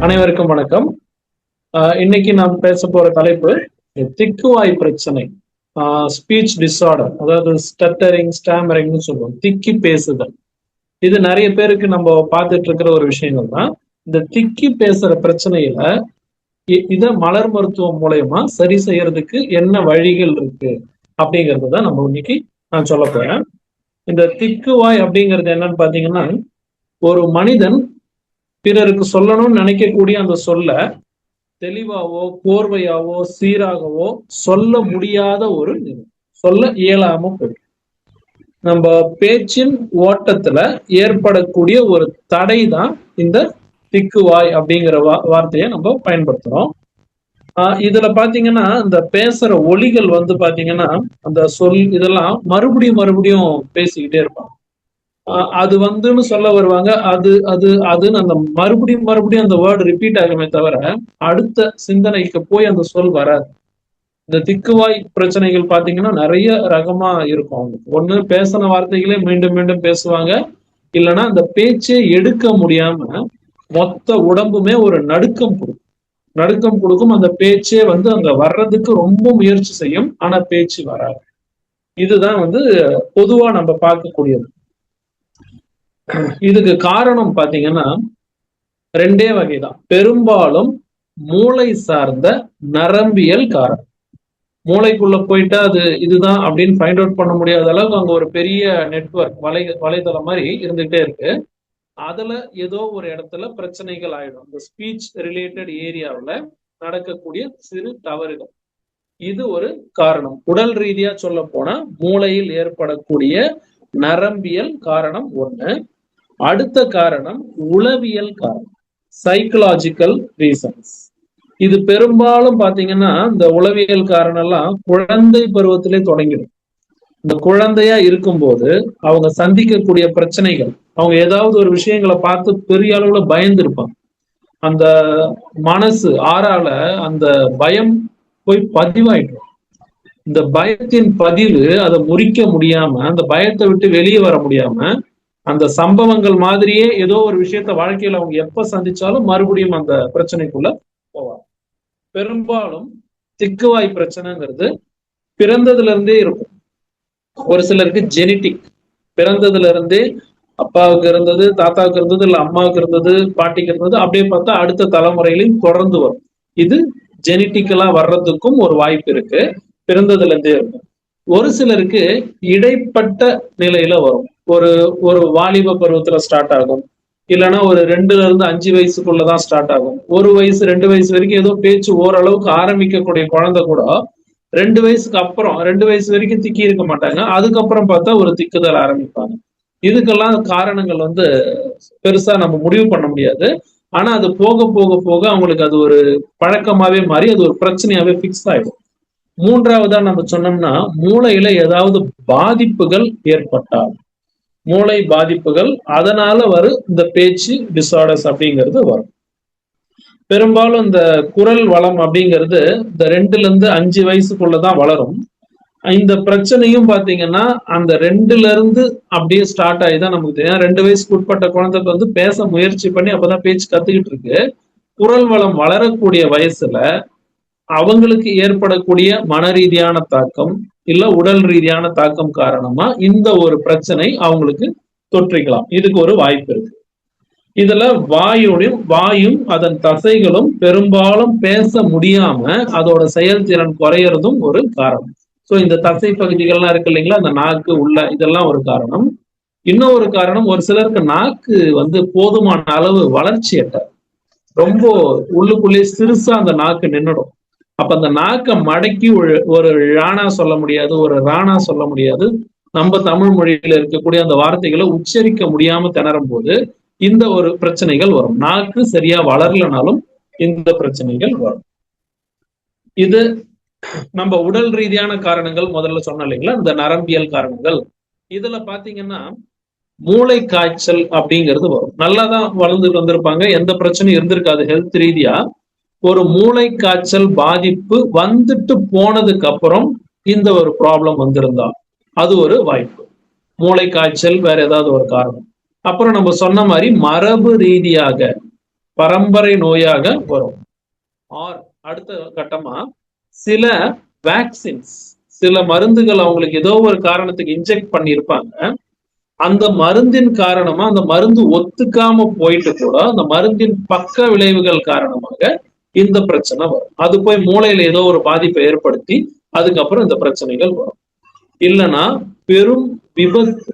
அனைவருக்கும் வணக்கம். இன்னைக்கு நாம் பேச போற தலைப்பு திக்குவாய் பிரச்சனை, ஸ்பீச் டிஸார்டர், அதாவது ஸ்டட்டரிங், ஸ்டாமரிங்னு சொல்லுவோம், திக்கி பேசுதல். இது நிறைய பேருக்கு நம்ம பார்த்துட்டு இருக்கிற ஒரு விஷயங்கள் தான். இந்த திக்கி பேசுற பிரச்சனையில இத மலர் மருத்துவம் மூலயமா சரி செய்யறதுக்கு என்ன வழிகள் இருக்கு அப்படிங்கிறது தான் நம்ம இன்னைக்கு நான் சொல்ல போறேன். இந்த திக்குவாய் அப்படிங்கிறது என்னன்னு பாத்தீங்கன்னா, ஒரு மனிதன் பிறருக்கு சொல்லணும்னு நினைக்கக்கூடிய அந்த சொல்ல தெளிவாவோ கோர்வையாவோ சீராகவோ சொல்ல முடியாத ஒரு நிலை, சொல்ல இயலாம போயிடும். நம்ம பேச்சின் ஓட்டத்துல ஏற்படக்கூடிய ஒரு தடை தான் இந்த திக்குவாய் அப்படிங்கிற வார்த்தையை நம்ம பயன்படுத்துறோம். இதுல பாத்தீங்கன்னா இந்த பேசுற ஒலிகள் பாத்தீங்கன்னா அந்த சொல் இதெல்லாம் மறுபடியும் பேசிக்கிட்டே இருப்பாங்க. அது வந்துன்னு சொல்ல வருவாங்க, அது அது அதுன்னு அந்த மறுபடியும் அந்த வேர்டு ரிப்பீட் ஆகுமே தவிர அடுத்த சிந்தனைக்கு போய் அந்த சொல் வராது. இந்த திக்குவாய் பிரச்சனைகள் பாத்தீங்கன்னா நிறைய ரகமா இருக்கும். அவங்களுக்கு ஒண்ணு பேசின வார்த்தைகளே மீண்டும் மீண்டும் பேசுவாங்க, இல்லைன்னா அந்த பேச்சே எடுக்க முடியாம மொத்த உடம்புமே ஒரு நடுக்கம் கொடுக்கும். அந்த பேச்சே அங்க வர்றதுக்கு ரொம்ப முயற்சி செய்யும், ஆனா பேச்சு வராது. இதுதான் பொதுவா நம்ம பார்க்கக்கூடியது. இதுக்கு காரணம் பாத்தீங்கன்னா ரெண்டே வகைதான். பெரும்பாலும் மூளை சார்ந்த நரம்பியல் காரணம். மூளைக்குள்ள போயிட்டா அது இதுதான் அப்படின்னு ஃபைண்ட் அவுட் பண்ண முடியாத அளவுக்கு அங்க ஒரு பெரிய நெட்வொர்க் வலைதளம் மாதிரி இருந்துகிட்டே இருக்கு. அதுல ஏதோ ஒரு இடத்துல பிரச்சனைகள் ஆயிடும். இந்த ஸ்பீச் ரிலேட்டட் ஏரியாவில் நடக்கக்கூடிய சிறு தவறுகள், இது ஒரு காரணம். உடல் ரீதியா சொல்ல போனா மூளையில் ஏற்படக்கூடிய நரம்பியல் காரணம் ஒண்ணு. அடுத்த காரணம் உளவியல் காரணம், சைக்கலாஜிக்கல் ரீசன்ஸ். இது பெரும்பாலும் பாத்தீங்கன்னா இந்த உளவியல் காரணம் எல்லாம் குழந்தை பருவத்திலே தொடங்கிடும். இந்த குழந்தையா இருக்கும்போது அவங்க சந்திக்கக்கூடிய பிரச்சனைகள், அவங்க ஏதாவது ஒரு விஷயங்களை பார்த்து பெரிய அளவுல பயந்து இருப்பாங்க. அந்த மனசு ஆறால அந்த பயம் போய் பதிவாயிடும். இந்த பயத்தின் பதிவு அதை முறிக்க முடியாம, அந்த பயத்தை விட்டு வெளியே வர முடியாம, அந்த சம்பவங்கள் மாதிரியே ஏதோ ஒரு விஷயத்த வாழ்க்கையில அவங்க எப்ப சந்திச்சாலும் மறுபடியும் அந்த பிரச்சனைக்குள்ள போவாங்க. பெரும்பாலும் திக்குவாய் பிரச்சனைங்கிறது பிறந்ததுல இருந்தே இருக்கும். ஒரு சிலருக்கு ஜெனட்டிக், பிறந்ததுல இருந்தே அப்பாவுக்கு இருந்தது, தாத்தாவுக்கு இருந்தது, இல்ல அம்மாவுக்கு இருந்தது, பாட்டிக்கு இருந்தது, அப்படியே பார்த்தா அடுத்த தலைமுறையிலையும் தொடர்ந்து வரும். இது ஜெனட்டிக்கலா வர்றதுக்கும் ஒரு வாய்ப்பு இருக்கு, பிறந்ததுல இருந்தே இருக்கும். ஒரு சிலருக்கு இடைப்பட்ட நிலையில வரும். ஒரு வாலிப பருவத்துல ஸ்டார்ட் ஆகும், இல்லைன்னா ஒரு 2 to 5 வயசுக்குள்ளதான் ஸ்டார்ட் ஆகும். 1 வயசு 2 வயசு வரைக்கும் ஏதோ பேச்சு ஓரளவுக்கு ஆரம்பிக்கக்கூடிய குழந்தை கூட 2 வயசுக்கு அப்புறம், 2 வயசு வரைக்கும் திக்கி இருக்க மாட்டாங்க, அதுக்கப்புறம் பார்த்தா ஒரு திக்குதல் ஆரம்பிப்பாங்க. இதுக்கெல்லாம் காரணங்கள் பெருசா நம்ம முடிவு பண்ண முடியாது. ஆனா அது போக போக போக அவங்களுக்கு அது ஒரு பழக்கமாவே மாறி அது ஒரு பிரச்சனையாவே பிக்ஸ் ஆயிடும். மூன்றாவதா நம்ம சொன்னோம்னா, மூளையில ஏதாவது பாதிப்புகள் ஏற்பட்டால், மூளை பாதிப்புகள், அதனால வரும் இந்த பேச்சு டிசார்டர்ஸ் அப்படிங்கிறது வரும். பெரும்பாலும் இந்த குரல் வளம் அப்படிங்கிறது இந்த 2 to 5 வயசுக்குள்ளதான் வளரும். இந்த பிரச்சனையும் பாத்தீங்கன்னா அந்த 2 அப்படியே ஸ்டார்ட் ஆகிதான் நமக்கு தெரியும். 2 வயசுக்கு உட்பட்ட குழந்தைக்கு பேச முயற்சி பண்ணி அப்பதான் பேச்சு கத்துக்கிட்டு இருக்கு. குரல் வளம் வளரக்கூடிய வயசுல அவங்களுக்கு ஏற்படக்கூடிய மன ரீதியான தாக்கம், இல்ல உடல் ரீதியான தாக்கம் காரணமா இந்த ஒரு பிரச்சனை அவங்களுக்கு தொற்றிக்கலாம். இதுக்கு ஒரு வாய்ப்பு இருக்கு. இதுல வாயும் அதன் தசைகளும் பெரும்பாலும் பேச முடியாம அதோட செயல்திறன் குறையறதும் ஒரு காரணம். சோ இந்த தசை பகுதிகள்லாம் இருக்கு இல்லைங்களா, அந்த நாக்கு உள்ள, இதெல்லாம் ஒரு காரணம். இன்னொரு காரணம், ஒரு சிலருக்கு நாக்கு போதுமான அளவு வளர்ச்சி எட்டாது, ரொம்ப உள்ளுக்குள்ளேயே சிறுசா அந்த நாக்கு நின்றுடும். அப்ப அந்த நாக்கை மடக்கி ஒரு ழானா சொல்ல முடியாது, ஒரு ராணா சொல்ல முடியாது. நம்ம தமிழ் மொழியில இருக்கக்கூடிய அந்த வார்த்தைகளை உச்சரிக்க முடியாம திணறும் போது இந்த ஒரு பிரச்சனைகள் வரும். நாக்கு சரியா வளரலனாலும் இந்த பிரச்சனைகள் வரும். இது நம்ம உடல் ரீதியான காரணங்கள் முதல்ல சொன்னோம் இல்லைங்களா, இந்த நரம்பியல் காரணங்கள். இதுல பாத்தீங்கன்னா மூளை காய்ச்சல் அப்படிங்கிறது வரும். நல்லாதான் வளர்ந்துட்டு வந்திருப்பாங்க, எந்த பிரச்சனையும் இருந்திருக்காது ஹெல்த் ரீதியா. ஒரு மூளை காய்ச்சல் பாதிப்பு வந்துட்டு போனதுக்கு அப்புறம் இந்த ஒரு ப்ராப்ளம் வந்திருந்தா அது ஒரு வாய்ப்பு. மூளை காய்ச்சல், வேற ஏதாவது ஒரு காரணம். அப்புறம் நம்ம சொன்ன மாதிரி மரபு ரீதியாக பரம்பரை நோயாக வரும். ஆர் அடுத்த கட்டமா சில வேக்சின்ஸ், சில மருந்துகள் அவங்களுக்கு ஏதோ ஒரு காரணத்துக்கு இன்ஜெக்ட் பண்ணியிருப்பாங்க. அந்த மருந்தின் காரணமா அந்த மருந்து ஒத்துக்காம போயிட்டு கூட அந்த மருந்தின் பக்க விளைவுகள் காரணமாக இந்த பிரச்சனை வரும். அது போய் மூளையில ஏதோ ஒரு பாதிப்பை ஏற்படுத்தி அதுக்கப்புறம் இந்த பிரச்சனைகள் வரும். இல்லைன்னா பெரும் விபத்து,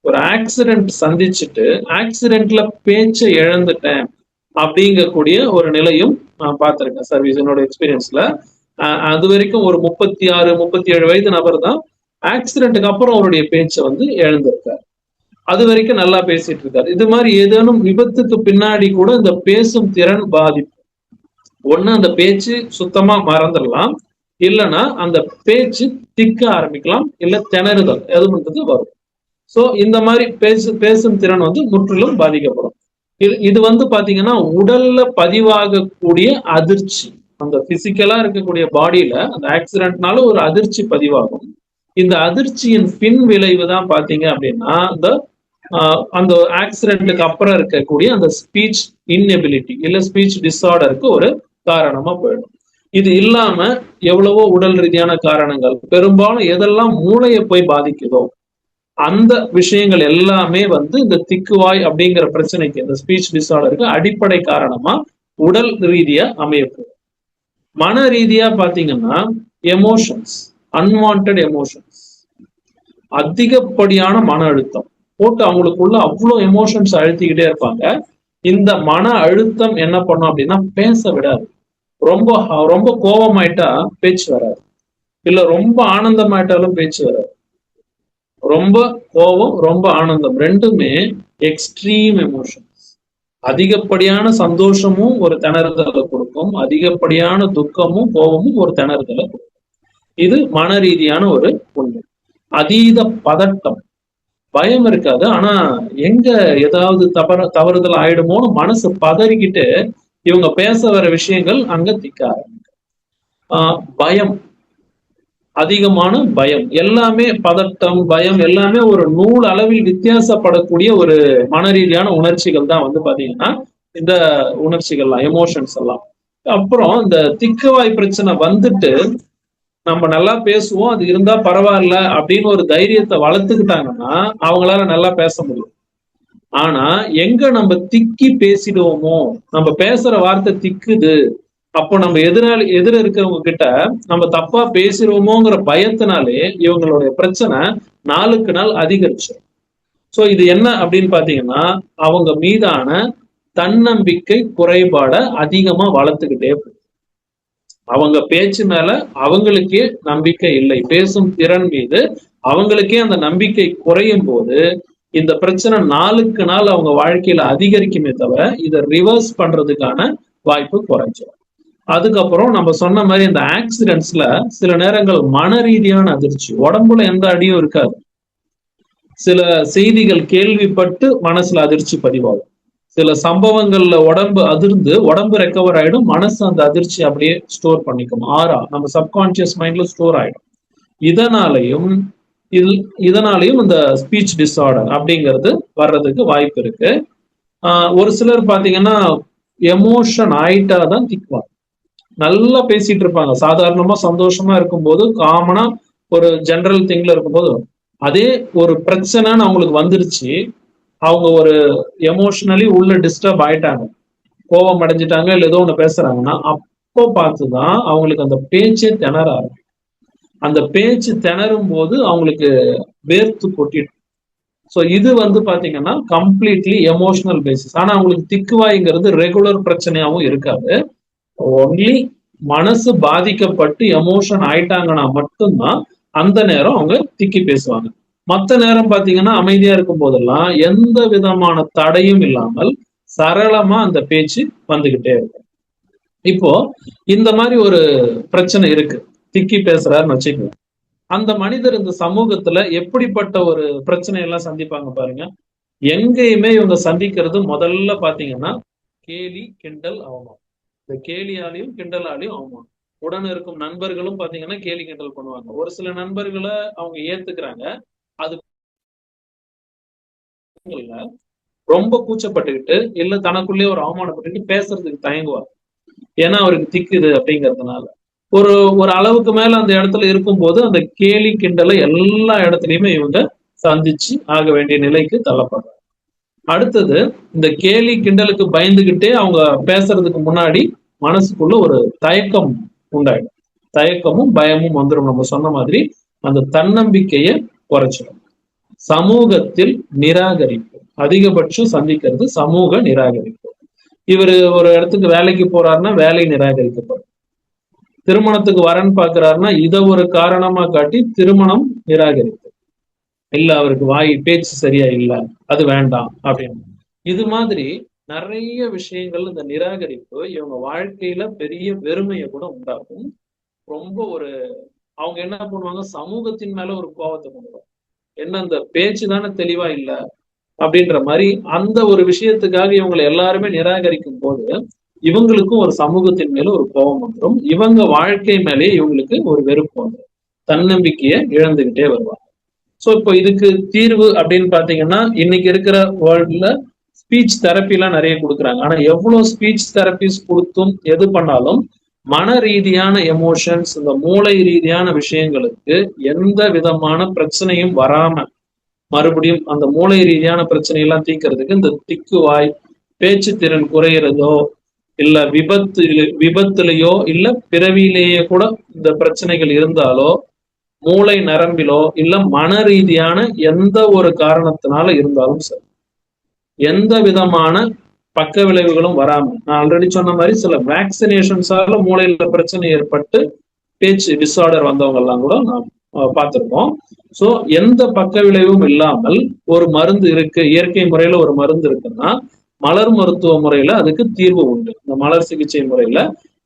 ஒரு ஆக்சிடென்ட் சந்திச்சுட்டு ஆக்சிடென்ட்ல பேச்சை இழந்துட்டேன் அப்படிங்கக்கூடிய ஒரு நிலையும் நான் பார்த்திருக்கேன் சர்வீஸ் என்னோட எக்ஸ்பீரியன்ஸ்ல. அது வரைக்கும் ஒரு 36, 37 வயது நபர் தான் ஆக்சிடென்ட்டுக்கு அப்புறம் அவருடைய பேச்சை இழந்திருக்காரு. அது வரைக்கும் நல்லா பேசிட்டு இருக்காரு. இது மாதிரி ஏதேனும் விபத்துக்கு பின்னாடி கூட இந்த பேசும் திறன் பாதிப்பு. ஒண்ணு அந்த பேச்சு சுத்தமா மறந்துடலாம், இல்லைன்னா அந்த பேச்சு திக்க ஆரம்பிக்கலாம், இல்ல திணறுதல் எதுன்றது வரும். சோ இந்த மாதிரி பேசும் திறன் முற்றிலும் பாதிக்கப்படும். இது பாத்தீங்கன்னா உடல்ல பதிவாகக்கூடிய அதிர்ச்சி, அந்த பிசிக்கலா இருக்கக்கூடிய பாடியில அந்த ஆக்சிடென்ட்னால ஒரு அதிர்ச்சி பதிவாகும். இந்த அதிர்ச்சியின் பின் விளைவு தான் பாத்தீங்க அப்படின்னா அந்த ஆக்சிடென்ட்டுக்கு அப்புறம் இருக்கக்கூடிய அந்த ஸ்பீச் இன்எபிலிட்டி இல்ல ஸ்பீச் டிஸார்டருக்கு ஒரு காரணமா போயிடும். இது இல்லாம எவ்வளவோ உடல் ரீதியான காரணங்கள், பெரும்பாலும் எதெல்லாம் மூளையை போய் பாதிக்குதோ அந்த விஷயங்கள் எல்லாமே இந்த திக்குவாய் அப்படிங்கிற பிரச்சனைக்கு, இந்த ஸ்பீச் டிஸார்டருக்கு அடிப்படை காரணமா உடல் ரீதியா அமையப்படும். மன ரீதியா பாத்தீங்கன்னா எமோஷன்ஸ், அன்வான்ட் எமோஷன்ஸ், அதிகப்படியான மன அழுத்தம் போட்டு அவங்களுக்குள்ள அவ்வளவு எமோஷன்ஸ் அழுத்திக்கிட்டே இருப்பாங்க. இந்த மன அழுத்தம் என்ன பண்ணும் அப்படின்னா பேச விடாது. ரொம்ப ரொம்ப கோபமாயிட்டா பேச்சு வராது, இல்ல ரொம்ப ஆனந்தமாயிட்டாலும் பேச்சு வராது. ரொம்ப கோபம், ரொம்ப ஆனந்தம் ரெண்டுமே எக்ஸ்ட்ரீம் எமோஷன்ஸ். அதிகப்படியான சந்தோஷமும் ஒரு திணறுதலை கொடுக்கும், அதிகப்படியான துக்கமும் கோபமும் ஒரு திணறுதலை கொடுக்கும். இது மன ரீதியான ஒரு உண்மை. அதீத பதட்டம், பயம் இருக்காது, ஆனா எங்க ஏதாவது தவறுதல் ஆயிடுமோன்னு மனசு பதறிக்கிட்டு இவங்க பேச வர விஷயங்கள் அங்க திக்க ஆரம்பிக்கும். பயம், அதிகமான பயம், எல்லாமே பதட்டம், பயம் எல்லாமே ஒரு நூல் அளவில் வித்தியாசப்படக்கூடிய ஒரு மன ரீதியான உணர்ச்சிகள் தான் பாத்தீங்கன்னா இந்த உணர்ச்சிகள்லாம், எமோஷன்ஸ் எல்லாம். அப்புறம் இந்த திக்குவாய் பிரச்சனை நம்ம நல்லா பேசுவோம், அது இருந்தா பரவாயில்ல அப்படின்னு ஒரு தைரியத்தை வளர்த்துக்கிட்டாங்கன்னா அவங்களால நல்லா பேச முடியும். ஆனா எங்க நம்ம திக்கி பேசிடுவோமோ, நம்ம பேசுற வார்த்தை திக்குது, அப்போ நம்ம எதிர இருக்கிறவங்க கிட்ட நம்ம தப்பா பேசிடுவோமோங்கிற பயத்தினாலே இவங்களுடைய பிரச்சனை நாளுக்கு நாள் அதிகரிச்சு. சோ இது என்ன அப்படின்னு பாத்தீங்கன்னா அவங்க மீதான தன்னம்பிக்கை குறைபாட அதிகமா வளர்த்துக்கிட்டே போகுது. அவங்க பேச்சு மேல அவங்களுக்கே நம்பிக்கை இல்லை, பேசும் திறன் மீது அவங்களுக்கே அந்த நம்பிக்கை குறையும் போது இந்த பிரச்சனை நாளுக்கு நாள் அவங்க வாழ்க்கையில அதிகரிக்குமே தவிர இதை ரிவர்ஸ் பண்றதுக்கான வாய்ப்பு குறைஞ்சிடும். அதுக்கப்புறம் நம்ம சொன்ன மாதிரி இந்த ஆக்சிடென்ட்ஸ்ல சில நேரங்கள் மன ரீதியான அதிர்ச்சி, உடம்புல எந்த அடியும் இருக்காது, சில செய்திகள் கேள்விப்பட்டு மனசுல அதிர்ச்சி பதிவாகும். சில சம்பவங்கள்ல உடம்பு அதிர்ந்து உடம்பு ரெக்கவர் ஆயிடும், மனசு அந்த அதிர்ச்சி அப்படியே ஸ்டோர் பண்ணிக்கும், ஆறா நம்ம சப்கான்சியஸ் மைண்ட்ல ஸ்டோர் ஆயிடும். இதனாலையும் இந்த ஸ்பீச் டிஸார்டர் அப்படிங்கிறது வர்றதுக்கு வாய்ப்பு இருக்கு. ஒரு சிலர் பாத்தீங்கன்னா எமோஷன் ஆயிட்டாதான் திக்குவாங்க. நல்லா பேசிட்டு இருப்பாங்க, சாதாரணமா சந்தோஷமா இருக்கும்போது காமனா ஒரு ஜெனரல் திங்ல இருக்கும்போது, அதே ஒரு பிரச்சனைன்னு அவங்களுக்கு வந்துருச்சு, அவங்க ஒரு எமோஷனலி உள்ள டிஸ்டர்ப் ஆயிட்டாங்க, கோபம் அடைஞ்சிட்டாங்க, இல்ல ஏதோ ஒண்ணு பேசுறாங்கன்னா அப்போ பார்த்துதான் அவங்களுக்கு அந்த பேச்சே திணற ஆரம்பிக்கும். அந்த பேச்சு திணறும் போது அவங்களுக்கு வேர்த்து கொட்டிடும். ஸோ இது பாத்தீங்கன்னா கம்ப்ளீட்லி எமோஷனல் பேசிஸ். ஆனா அவங்களுக்கு திக்குவாய்ங்கிறது ரெகுலர் பிரச்சனையாவும் இருக்காது. ஒன்லி மனசு பாதிக்கப்பட்டு எமோஷன் ஆயிட்டாங்கன்னா மட்டும்தான் அந்த நேரம் அவங்க திக்கி பேசுவாங்க. மற்ற நேரம் பாத்தீங்கன்னா அமைதியா இருக்கும் போதெல்லாம் எந்த விதமான தடையும் இல்லாமல் சரளமா அந்த பேச்சு வந்துகிட்டே இருக்கும். இப்போ இந்த மாதிரி ஒரு பிரச்சனை இருக்கு, திக்கி பேசுறாருன்னு வச்சுக்கோங்க. அந்த மனிதர் இந்த சமூகத்துல எப்படிப்பட்ட ஒரு பிரச்சனை எல்லாம் சந்திப்பாங்க பாருங்க. எங்கேயுமே இவங்க சந்திக்கிறது முதல்ல பாத்தீங்கன்னா கேலி, கிண்டல், அவமானம். இந்த கேலியாலையும் கிண்டலாலையும் அவமானம். உடன் இருக்கும் நண்பர்களும் பாத்தீங்கன்னா கேலி கிண்டல் பண்ணுவாங்க. ஒரு சில நண்பர்களை அவங்க ஏத்துக்கிறாங்க, அது ரொம்ப கூச்சப்பட்டுக்கிட்டு இல்ல தனக்குள்ளேயே ஒரு அவமானப்பட்டுக்கிட்டு பேசுறதுக்கு தயங்குவார். ஏன்னா அவருக்கு திக்குது அப்படிங்கிறதுனால. ஒரு ஒரு அளவுக்கு மேல அந்த இடத்துல இருக்கும்போது அந்த கேலி கிண்டலை எல்லா இடத்துலயுமே இவங்க சந்திச்சு ஆக வேண்டிய நிலைக்கு தள்ளப்படுறாங்க. அடுத்தது, இந்த கேலி கிண்டலுக்கு பயந்துகிட்டே அவங்க பேசுறதுக்கு முன்னாடி மனசுக்குள்ள ஒரு தயக்கம் உண்டாயிடும். தயக்கமும் பயமும் வந்துடும். நம்ம சொன்ன மாதிரி அந்த தன்னம்பிக்கையை குறைச்சிடும். சமூகத்தில் நிராகரிப்பு அதிகபட்சம் சந்திக்கிறது சமூக நிராகரிப்பு. இவரு ஒரு இடத்துக்கு வேலைக்கு போறாருன்னா வேலை நிராகரிக்கப்படும். திருமணத்துக்கு வரன் பாக்குறாருன்னா இதை ஒரு காரணமா காட்டி திருமணம் நிராகரிப்பு. இல்ல அவருக்கு வாய் பேச்சு சரியா இல்ல, அது வேண்டாம் அப்படின்னு. இது மாதிரி நிறைய விஷயங்கள் இந்த நிராகரிப்பு இவங்க வாழ்க்கையில பெரிய வெறுமையை கூட உண்டாகும். ரொம்ப ஒரு அவங்க என்ன பண்ணுவாங்க, சமூகத்தின் மேல ஒரு கோபத்தை கொண்டு வரும். என்ன இந்த பேச்சு தானே தெளிவா இல்ல அப்படின்ற மாதிரி அந்த ஒரு விஷயத்துக்காக இவங்களை எல்லாருமே நிராகரிக்கும் போது இவங்களுக்கும் ஒரு சமூகத்தின் மேல ஒரு கோபம் வந்துடும். இவங்க வாழ்க்கை மேலே இவங்களுக்கு ஒரு வெறுப்பு வந்துடும். தன்னம்பிக்கையை இழந்துகிட்டே வருவாங்க. சோ இப்போ இதுக்கு தீர்வு அப்படின்னு பாத்தீங்கன்னா இன்னைக்கு இருக்கிற வேர்ல்ட்ல ஸ்பீச் தெரப்பி எல்லாம் நிறைய கொடுக்குறாங்க. ஆனா எவ்வளவு ஸ்பீச் தெரப்பிஸ் கொடுத்தும் எது பண்ணாலும் மன ரீதியான எமோஷன்ஸ், இந்த மூளை ரீதியான விஷயங்களுக்கு எந்த விதமான பிரச்சனையும் வராம மறுபடியும் அந்த மூளை ரீதியான பிரச்சனை எல்லாம் தீர்க்கறதுக்கு இந்த திக்குவாய், பேச்சு திறன் குறையிறதோ இல்ல விபத்துலயோ இல்ல பிறவியிலேயே கூட இந்த பிரச்சனைகள் இருந்தாலோ மூளை நரம்பிலோ இல்ல மன ரீதியான எந்த ஒரு காரணத்தினால இருந்தாலும் சரி, எந்த விதமான பக்க விளைவுகளும் வராம, நான் ஆல்ரெடி சொன்ன மாதிரி சில வேக்சினேஷன்ஸால மூளையில பிரச்சனை ஏற்பட்டு பேச்சு டிஸார்டர் வந்தவங்க எல்லாம் கூட நாம் பார்த்திருக்கோம். சோ எந்த பக்க விளைவும் இல்லாமல் ஒரு மருந்து இருக்கு, இயற்கை முறையில ஒரு மருந்து இருக்குன்னா மலர் மருத்துவ முறையில அதுக்கு தீர்வு உண்டு. இந்த மலர் சிகிச்சை முறையில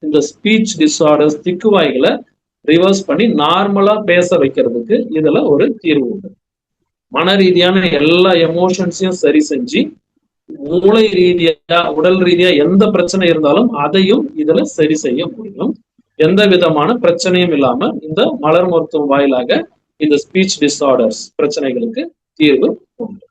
இந்த ஸ்பீச் டிஸார்டர்ஸ், திக்குவாய்களை ரிவர்ஸ் பண்ணி நார்மலா பேச வைக்கிறதுக்கு இதுல ஒரு தீர்வு உண்டு. மன ரீதியான எல்லா எமோஷன்ஸையும் சரி செஞ்சு மூளை ரீதியா உடல் ரீதியா எந்த பிரச்சனை இருந்தாலும் அதையும் இதுல சரி செய்ய முடியும். எந்த விதமான பிரச்சனையும் இல்லாம இந்த மலர் மருத்துவம் வாயிலாக இந்த ஸ்பீச் டிஸார்டர்ஸ் பிரச்சனைகளுக்கு தீர்வு உண்டு.